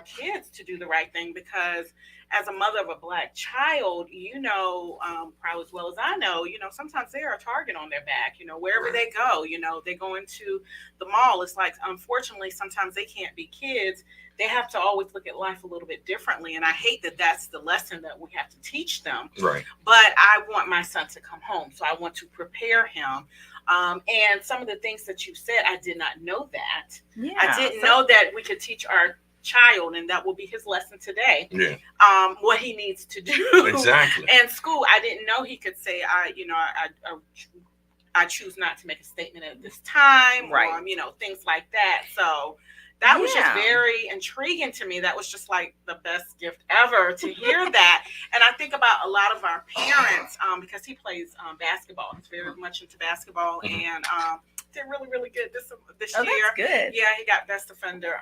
kids to do the right thing. Because as a mother of a Black child, probably as well as I know, sometimes they are a target on their back. Wherever they go, they go into the mall. It's like, unfortunately, sometimes they can't be kids. They have to always look at life a little bit differently. And I hate that that's the lesson that we have to teach them. Right. But I want my son to come home. So I want to prepare him. And some of the things that you said, I did not know that. Yeah. I didn't know that we could teach our child, and that will be his lesson today. Yeah. What he needs to do. Exactly. And school, I didn't know he could say, I choose not to make a statement at this time. Right. Or, things like that. So that was just very intriguing to me. That was just like the best gift ever to hear that. And I think about a lot of our parents, because he plays basketball. He's very much into basketball, and did really, really good this year. That's good. Yeah, he got best offender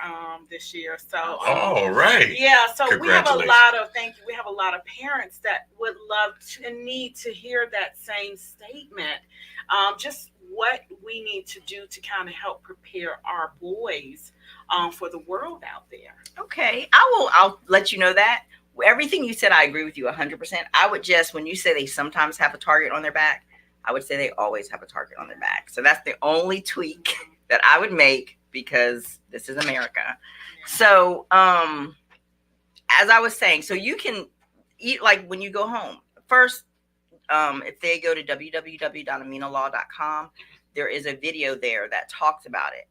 this year. So all right. Yeah, so we have a lot of we have a lot of parents that would love to and need to hear that same statement. Just what we need to do to kind of help prepare our boys for the world out there. Okay, I'll let you know that. Everything you said, I agree with you 100%. I would just, when you say they sometimes have a target on their back, I would say they always have a target on their back. So that's the only tweak that I would make, because this is America. Yeah. So, as I was saying, so you can eat, like when you go home, first, if they go to www.aminalaw.com, there is a video there that talks about it.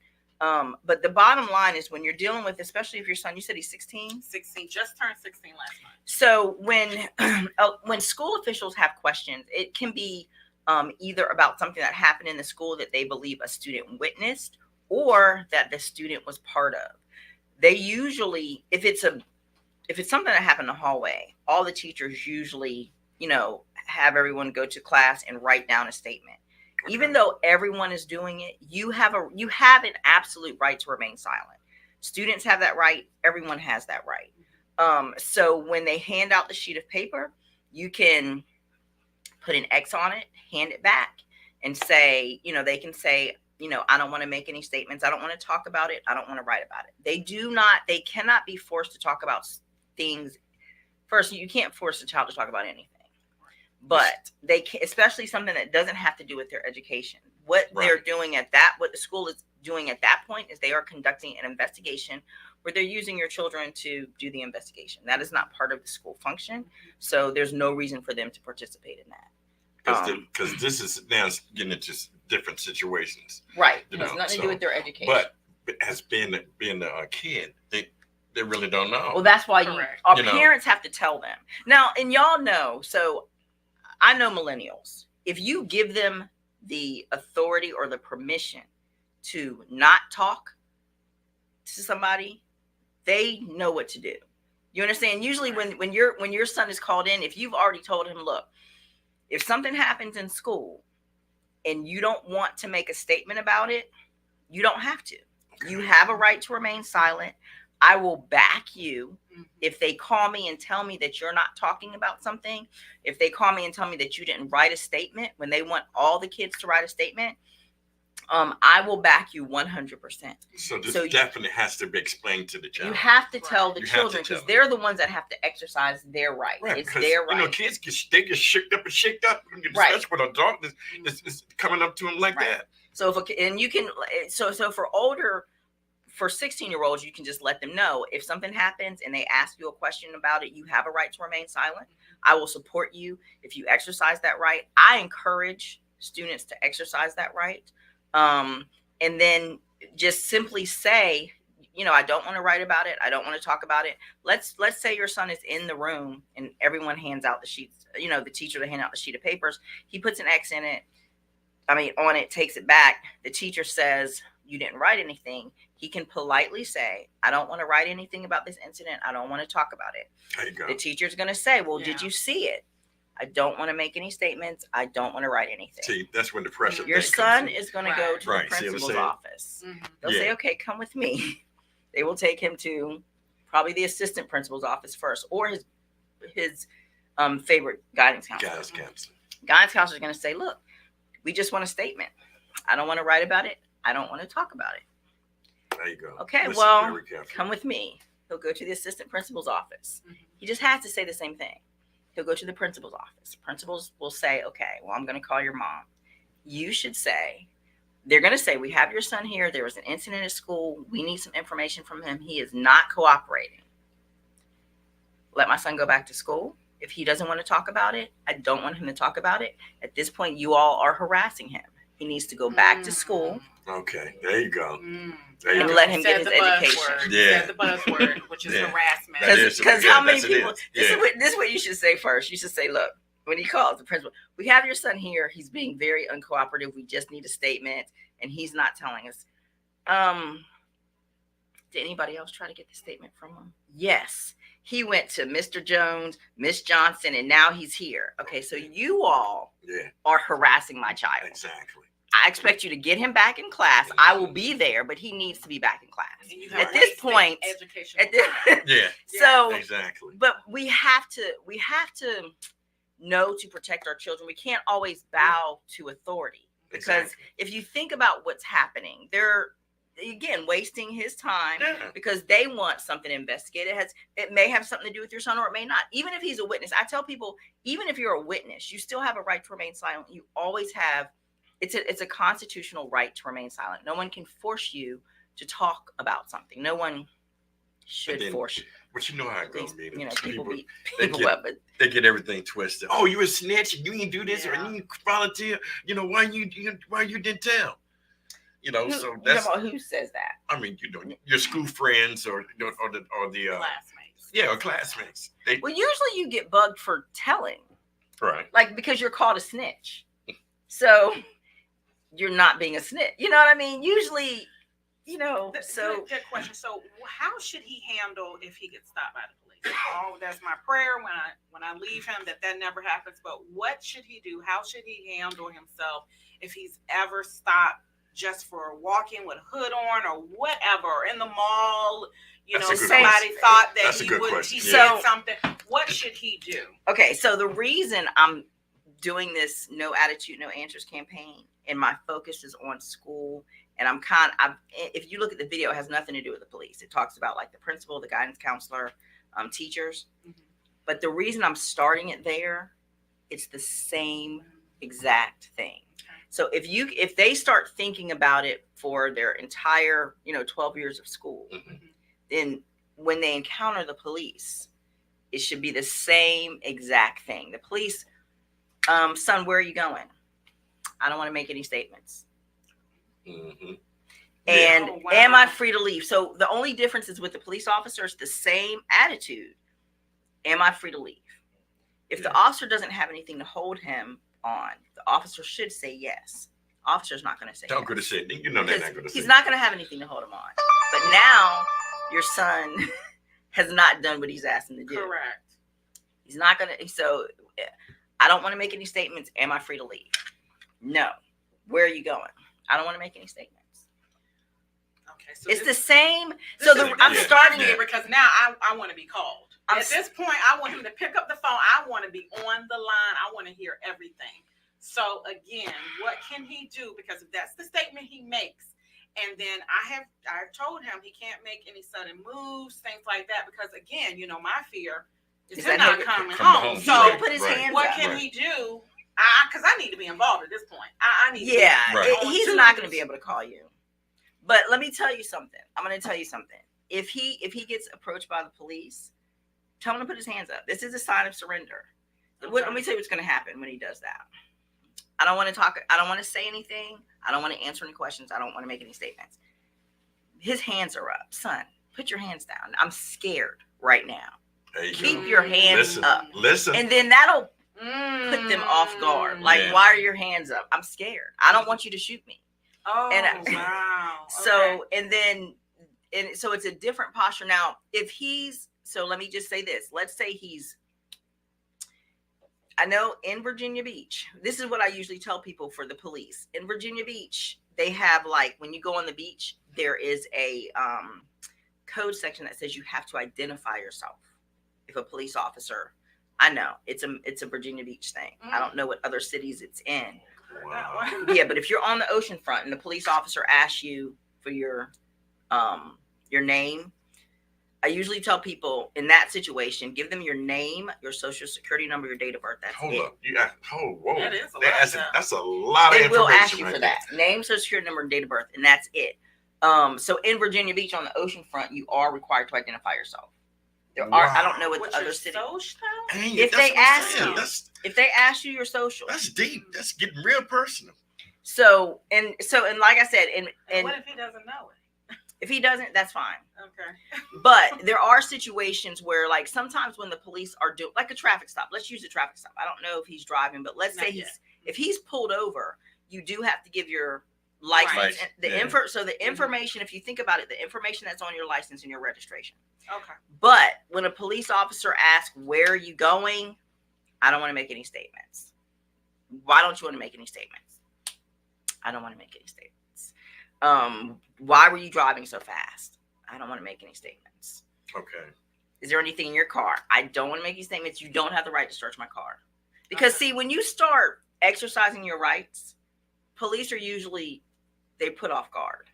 But the bottom line is, when you're dealing with, especially if your son, you said he's 16? 16, just turned 16 last month. So when school officials have questions, it can be either about something that happened in the school that they believe a student witnessed, or that the student was part of. They usually, if it's something that happened in the hallway, all the teachers usually, have everyone go to class and write down a statement. Okay. Even though everyone is doing it, you have an absolute right to remain silent. Students have that right. Everyone has that right. So when they hand out the sheet of paper, you can put an X on it, hand it back, and say, they can say, I don't want to make any statements. I don't want to talk about it. I don't want to write about it. They cannot be forced to talk about things. First, you can't force a child to talk about anything, but they can, especially something that doesn't have to do with their education. What they're doing what the school is doing at that point is they are conducting an investigation where they're using your children to do the investigation. That is not part of the school function. So there's no reason for them to participate in that. Because this is now getting into different situations. Right. It has nothing to do with their education. But as being a kid, they really don't know. Well, that's why our parents have to tell them. Now, and y'all know, so I know millennials. If you give them the authority or the permission to not talk to somebody, they know what to do. You understand? Usually when your son is called in, if you've already told him, look, if something happens in school and you don't want to make a statement about it, you don't have to. You have a right to remain silent. I will back you. If they call me and tell me that you're not talking about something, if they call me and tell me that you didn't write a statement, when they want all the kids to write a statement, I will back you 100%. So this definitely has to be explained to the child. You have to tell the children, because they're the ones that have to exercise their right. It's their right. Kids get shook up, especially when an adult is coming up to them like that. So for 16-year-olds, you can just let them know if something happens and they ask you a question about it, you have a right to remain silent. I will support you if you exercise that right. I encourage students to exercise that right. And then just simply say, I don't want to write about it. I don't want to talk about it. Let's say your son is in the room and everyone hands out the sheets, the teacher to hand out the sheet of papers. He puts an X on it, takes it back. The teacher says, you didn't write anything. He can politely say, I don't want to write anything about this incident. I don't want to talk about it. There you go. The teacher's going to say, well, did you see it? I don't want to make any statements. I don't want to write anything. See, that's when the pressure. Your son is going to go to the principal's office. They'll say, okay, come with me. They will take him to probably the assistant principal's office first, or his favorite guidance counselor. Guidance counselor is going to say, look, we just want a statement. I don't want to write about it. I don't want to talk about it. There you go. Okay, well, come with me. He'll go to the assistant principal's office. He just has to say the same thing. He'll go to the principal's office. Principals will say, okay, well, I'm going to call your mom. You should say, they're going to say, we have your son here. There was an incident at school. We need some information from him. He is not cooperating. Let my son go back to school. If he doesn't want to talk about it, I don't want him to talk about it. At this point, you all are harassing him. He needs to go back to school. Okay, there you go. And let him get his education. Said the buzzword, which is harassment. Because how many people? This is what you should say first. You should say, look, when he calls the principal, we have your son here. He's being very uncooperative. We just need a statement, and he's not telling us. Did anybody else try to get the statement from him? Yes. He went to Mr. Jones, Miss Johnson, and now he's here. Okay, so you all are harassing my child. Exactly. I expect you to get him back in class. I will be there, but he needs to be back in class. At this point, So exactly. But we have to know to protect our children. We can't always bow to authority, because if you think about what's happening, they're again wasting his time because they want something investigated. It may have something to do with your son, or it may not. Even if he's a witness, I tell people, even if you're a witness, you still have a right to remain silent. You always have. It's a constitutional right to remain silent. No one can force you to talk about something. No one should force you. But you know how it goes, they get everything twisted. Oh, you a snitch? You ain't do this, or you volunteer? Why you didn't tell? So that's who says that. I mean, your school friends or the classmates. Yeah, or classmates. Well, usually you get bugged for telling, right? Like because you're called a snitch, so you're not being a snitch. You know what I mean? Usually So good question. So how should he handle if he gets stopped by the police? Oh, that's my prayer when I leave him that never happens. But what should he do? How should he handle himself if he's ever stopped just for walking with a hood on or whatever, or in the mall? Somebody thought that he said something. What should he do? Okay, so the reason I'm doing this No Attitude, No Answers campaign, and my focus is on school, and if you look at the video, it has nothing to do with the police. It talks about like the principal, the guidance counselor, teachers. Mm-hmm. But the reason I'm starting it there, it's the same exact thing. So if they start thinking about it for their entire 12 years of school, then when they encounter the police, it should be the same exact thing. The police, son, where are you going? I don't want to make any statements. Mm-hmm. And am I free to leave? So the only difference is with the police officer, it's the same attitude. Am I free to leave? If the officer doesn't have anything to hold him on, the officer should say yes. Officer's not going to say yes. Don't go to say. They're not going to say. He's not going to have anything to hold him on. But now your son has not done what he's asked him to do. Correct. He's not going to. So I don't want to make any statements. Am I free to leave? No. Where are you going? I don't want to make any statements. Okay. So it's the same. So I'm starting it because now I want to be called. At this point, I want him to pick up the phone. I want to be on the line. I want to hear everything. So again, what can he do? Because if that's the statement he makes, and then I've told him he can't make any sudden moves, things like that. Because again, my fear is him not coming home. So put his hands what up. Can he do? Because I need to be involved at this point. I need. Yeah, he's not going to be able to call you. But let me tell you something. I'm going to tell you something. If he gets approached by the police, tell him to put his hands up. This is a sign of surrender. Okay. Let me tell you what's going to happen when he does that. I don't want to talk. I don't want to say anything. I don't want to answer any questions. I don't want to make any statements. His hands are up. Son, put your hands down. I'm scared right now. Keep your hands up. Listen. And then that'll put them off guard. Like, why are your hands up? I'm scared. I don't want you to shoot me. Oh, wow. So, okay. So it's a different posture. Now, so let me just say this. Let's say I know in Virginia Beach, this is what I usually tell people for the police. In Virginia Beach, they have when you go on the beach, there is a code section that says you have to identify yourself. If a police officer, I know it's a Virginia Beach thing. I don't know what other cities it's in. Wow. Yeah, but if you're on the ocean front and the police officer asks you for your name, I usually tell people in that situation, give them your name, your social security number, your date of birth. That's Hold it. up. Whoa. That is that's a lot of information. They will ask you for that. Name, social security number, and date of birth, and that's it. So in Virginia Beach on the ocean front, you are required to identify yourself. There are, I don't know what the other cities. If they ask you your social. That's deep. That's getting real personal. So like I said, and what if he doesn't know it? If he doesn't, that's fine. Okay. But there are situations where, sometimes when the police are doing, a traffic stop. Let's use a traffic stop. I don't know if he's driving, but let's say if he's pulled over, you do have to give your license. Right. So the information, if you think about it, the information that's on your license and your registration. Okay. But when a police officer asks, where are you going? I don't want to make any statements. Why don't you want to make any statements? I don't want to make any statements. Why were you driving so fast? I don't want to make any statements. Okay. Is there anything in your car? I don't want to make any statements. You don't have the right to search my car. Because see, when you start exercising your rights, police are usually, they put off guard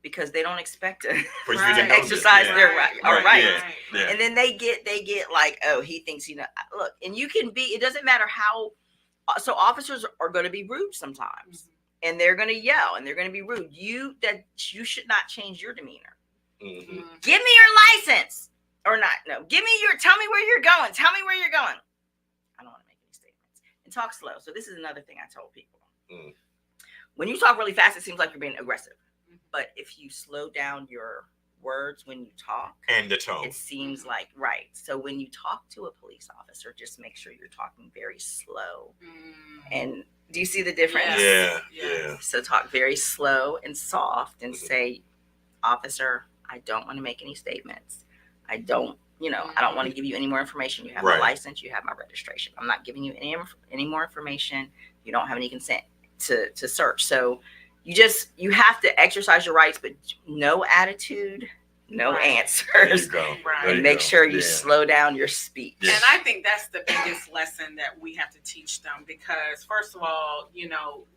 because they don't expect to exercise their rights. Yeah. And then they get oh, he thinks, look, and you can be, it doesn't matter how, so officers are going to be rude sometimes. And they're going to yell and they're going to be rude. You should not change your demeanor. Mm-hmm. Give me your license or not. No, tell me where you're going. Tell me where you're going. I don't want to make any statements and talk slow. So this is another thing I told people. When you talk really fast, it seems like you're being aggressive. But if you slow down your words when you talk and the tone, it seems like right. So when you talk to a police officer, just make sure you're talking very slow. And do you see the difference? Yeah. So talk very slow and soft and say, officer, I don't want to make any statements. I don't want to give you any more information. You have my Right. license, you have my registration. I'm not giving you any more information. You don't have any consent to search. So you have to exercise your rights, but no attitude, no Right. answers. There you go. Right. There And you make go. sure you Yeah. slow down your speech. Yeah. And I think that's the biggest lesson that we have to teach them, because first of all,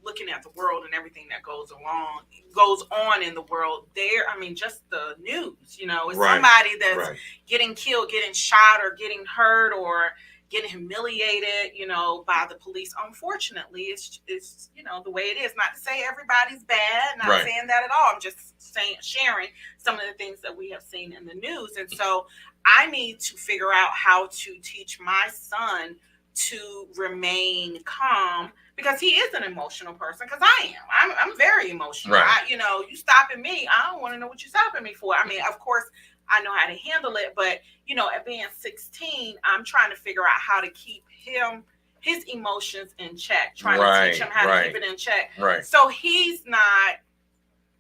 looking at the world and everything that goes on in the world just the news, it's Right. somebody that's Right. getting killed, getting shot, or getting hurt, or getting humiliated, by the police. Unfortunately, it's the way it is. Not to say everybody's bad, not Right. saying that at all. I'm just sharing some of the things that we have seen in the news. And so I need to figure out how to teach my son to remain calm, because he is an emotional person, because I am. I'm very emotional. Right. You stopping me, I don't want to know what you're stopping me for. I mean, of course, I know how to handle it, but at being 16, I'm trying to figure out how to keep his emotions in check, trying to teach him how to keep it in check. Right. So he's not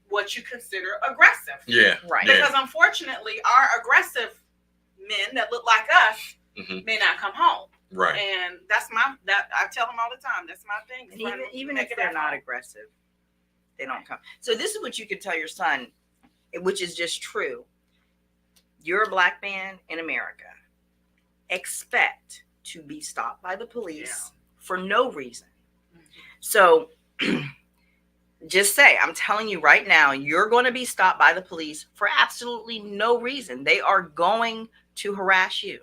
what you consider aggressive. Yeah. Right. Yeah. Because unfortunately, our aggressive men that look like us Mhm. may not come home. Right. And that I tell them all the time. That's my thing. And even if they're not aggressive, they don't come. So this is what you could tell your son, which is just true. You're a black man in America. Expect to be stopped by the police for no reason. So just say, I'm telling you right now, you're going to be stopped by the police for absolutely no reason. They are going to harass you.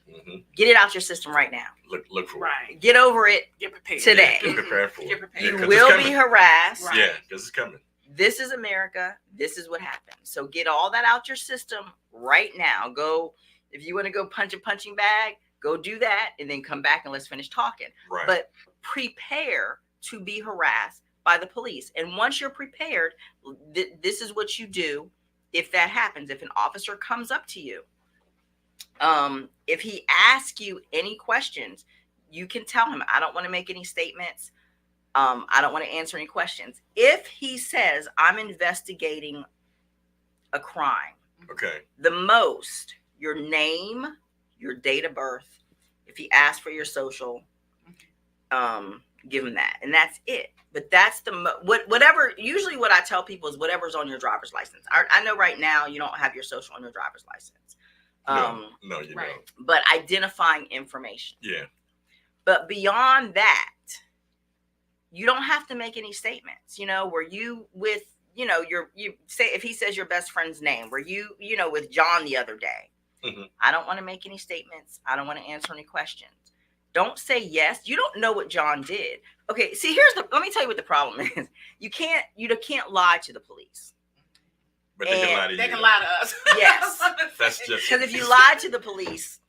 Mhm. Get it out your system right now. Look for Right. Get over it Get prepared. today. it. Get prepared for Get it. prepared. Yeah, You 'cause it's will be coming. harassed. Right. Yeah, because it's coming. This is America. This is what happened. So get all that out your system right now. Go, if you want to go punch a punching bag, go do that, and then come back and let's finish talking. Right. But prepare to be harassed by the police. And once you're prepared, this is what you do if that happens. If an officer comes up to you, if he asks you any questions, you can tell him, I don't want to make any statements. I don't want to answer any questions. If he says, I'm investigating a crime, Okay. the most, your name, your date of birth. If he asks for your social, give him that. And that's it. But that's whatever, usually what I tell people is whatever's on your driver's license. I know right now you don't have your social on your driver's license. No, you right. don't. But identifying information. Yeah. But beyond that, you don't have to make any statements, were you with, you say, if he says your best friend's name, were you, with John the other day? Mhm. I don't want to make any statements. I don't want to answer any questions. Don't say yes. You don't know what John did. Okay. See, let me tell you what the problem is. You can't lie to the police. But they can And lie to you. They can lie to us. Yes. That's just Because if you lie to the police,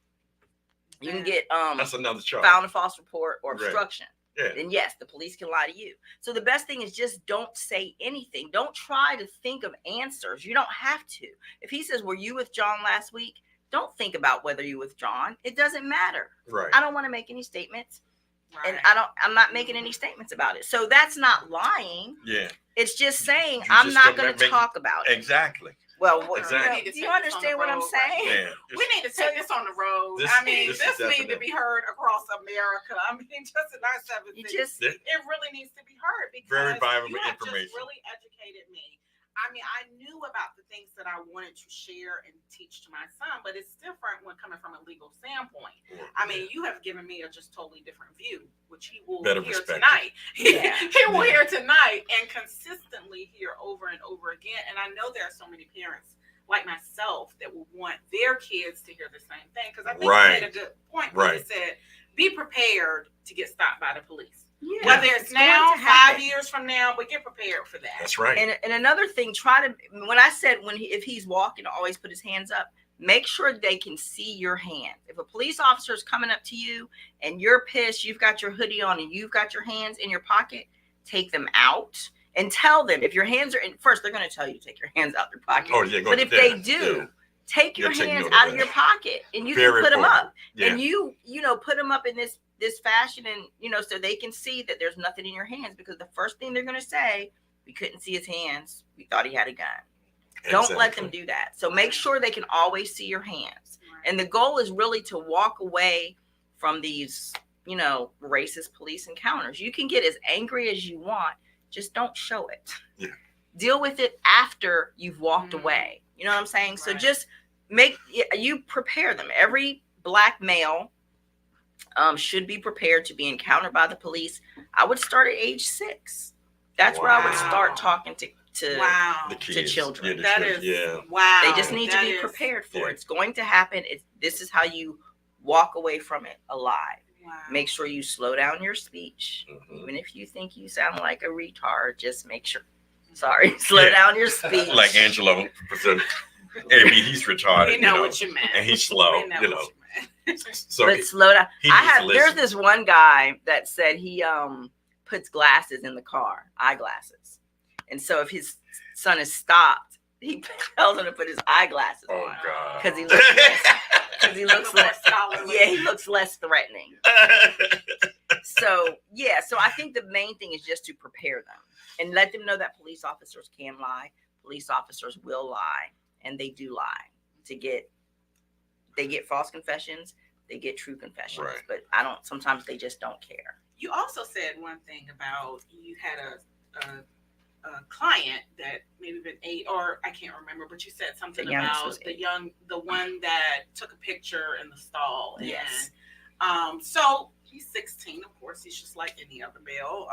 you can get, that's another charge. found a false report or Right. obstruction. Yeah. Then yes, the police can lie to you. So the best thing is just don't say anything. Don't try to think of answers. You don't have to. If he says, were you with John last week? Don't think about whether you with John. It doesn't matter. Right. I don't want to make any statements. Right. And I'm not making any statements about it. So that's not lying. Yeah. It's just saying, You I'm just not don't going to make- talk about it. Exactly. Well, Exactly. do you understand what I'm saying? Yeah. We need to take this on the road. This- I mean, this this is needs to definite. be heard across America. I mean, just in our 7 You cities, just, Yeah. it really needs to be heard, because Very viable you have information. just really educated me. I mean, I knew about the things that I wanted to share and teach to my son, but it's different when coming from a legal standpoint. I mean, you have given me a just totally different view, which he will Better hear perspective. tonight. Yeah. He will Yeah. hear tonight and consistently hear over and over again. And I know there are so many parents like myself that will want their kids to hear the same thing. Because I think Right. you made a good point when you Right. said, be prepared to get stopped by the police. yeah. Whether it's going now, to happen. 5 years from now, but get prepared for that. That's right. And another thing, when I said if he's walking, always put his hands up, make sure they can see your hands. If a police officer is coming up to you and you're pissed, you've got your hoodie on and you've got your hands in your pocket, take them out and tell them. If your hands are in, first, they're going to tell you to take your hands out their pocket. Oh, yeah. But if they do, take your Yeah, take hands note of out of that. your pocket and you Very can put them important. up. Yeah. And you put them up in this fashion, and so they can see that there's nothing in your hands, because the first thing they're going to say, we couldn't see his hands, we thought he had a gun. Don't let them do that. So make sure they can always see your hands. And the goal is really to walk away from these, racist police encounters. You can get as angry as you want, just don't show it. Yeah. Deal with it after you've walked away. You know what I'm saying? Right. So just you prepare them. Every Black male should be prepared to be encountered by the police. I would start at age 6. That's where I would start talking to children. Wow. They just need to be prepared for it. It's going to happen. This is how you walk away from it alive. Wow. Make sure you slow down your speech. Even if you think you sound like a retard, just make sure. Slow down your speech. Like Angelo. He's retarded. We know what you meant. And he's slow, So but slow down. There's this one guy that said he puts glasses in the car, eyeglasses. And so if his son is stopped, he tells him to put his eyeglasses on. Oh God! Because he looks less threatening. So I think the main thing is just to prepare them and let them know that police officers can lie, police officers will lie, and they do lie. They get false confessions, they get true confessions, right. But sometimes they just don't care. You also said one thing about you had a client that maybe been 8, or I can't remember, but you said something about the one that took a picture in the stall. Yes. And so he's 16, of course, he's just like any other male.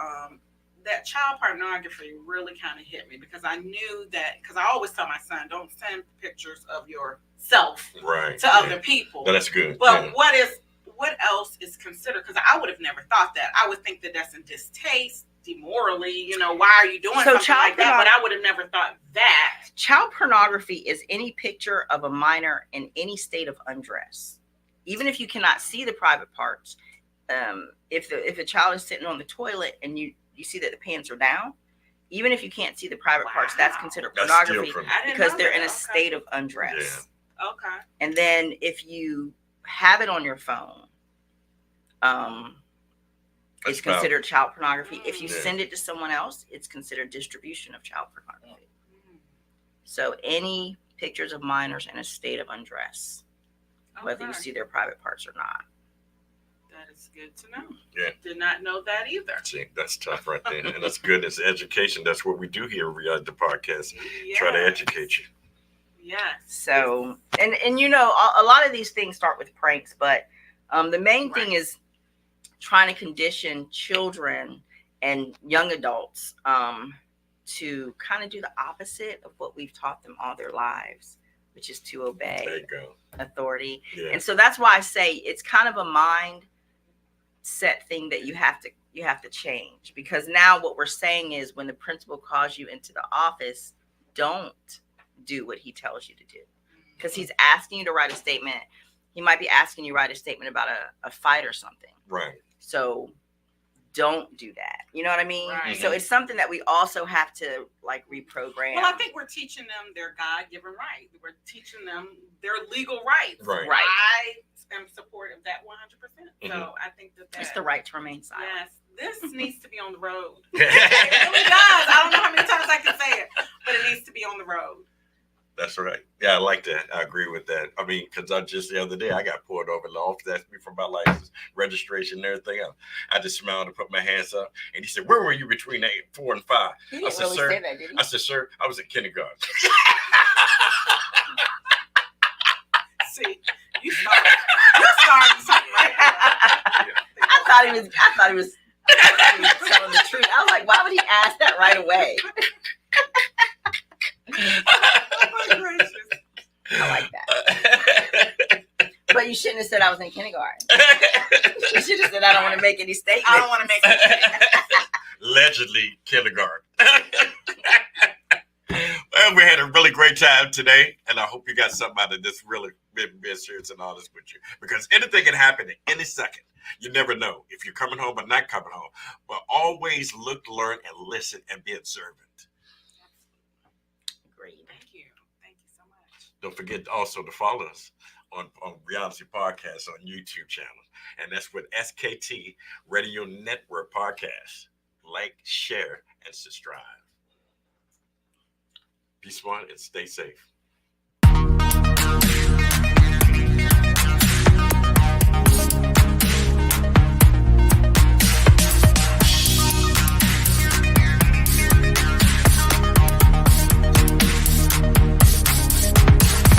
That child pornography really kind of hit me because I knew that, because I always tell my son, don't send pictures of yourself to other people. No, that's good. But what else is considered? Because I would have never thought that. I would think that that's in distaste, demorally, why are you doing something like that? But I would have never thought that. Child pornography is any picture of a minor in any state of undress. Even if you cannot see the private parts, if a child is sitting on the toilet and you see that the pants are down, even if you can't see the private parts, that's considered pornography because they're in a state of undress. Yeah. Okay. And then if you have it on your phone, it's considered child pornography. If you send it to someone else, it's considered distribution of child pornography. So any pictures of minors in a state of undress, whether you see their private parts or not. That is good to know. Yeah. Did not know that either. See, that's tough right there. And that's good. It's education. That's what we do here at the podcast. Yes. Try to educate you. Yes. So, and a lot of these things start with pranks, but the main thing is trying to condition children and young adults to kind of do the opposite of what we've taught them all their lives, which is to obey authority. Yeah. And so that's why I say it's kind of a mindset thing that you have to change, because now what we're saying is when the principal calls you into the office, don't do what he tells you to do, because he's asking you to write a statement. He might be asking you to write a statement about a fight or something. Right. So don't do that. You know what I mean? Right. So it's something that we also have to reprogram. Well, I think we're teaching them their God-given right. We're teaching them their legal rights. Right. I am supportive of that 100%. So I think that it's the right to remain silent. Yes. This needs to be on the road. It really does. I don't know how many times I can say it, but it needs to be on the road. That's right. Yeah, I like that. I agree with that. I mean, because the other day I got pulled over in the office, asked me for my license, registration, and everything else. I just smiled and put my hands up, and he said, "Where were you between 4 and 5?" He didn't really say that, did he? I said, "Sir, I was in kindergarten." See, you started something right now. I thought he was telling the truth. I was like, why would he ask that right away? Oh my gracious. I like that. But you shouldn't have said I was in kindergarten. You should have said I don't want to make any statements. I don't want to make any statements. Allegedly kindergarten. Well, we had a really great time today, and I hope you got something out of this really being serious and honest with you, because anything can happen at any second. You never know if you're coming home or not coming home, but always look, learn, and listen and be observant. Agreed. Thank you so much. Don't forget also to follow us on Reality Podcast on YouTube channel, and that's with SKT Radio Network Podcast. Like, share, and subscribe. Be smart and stay safe.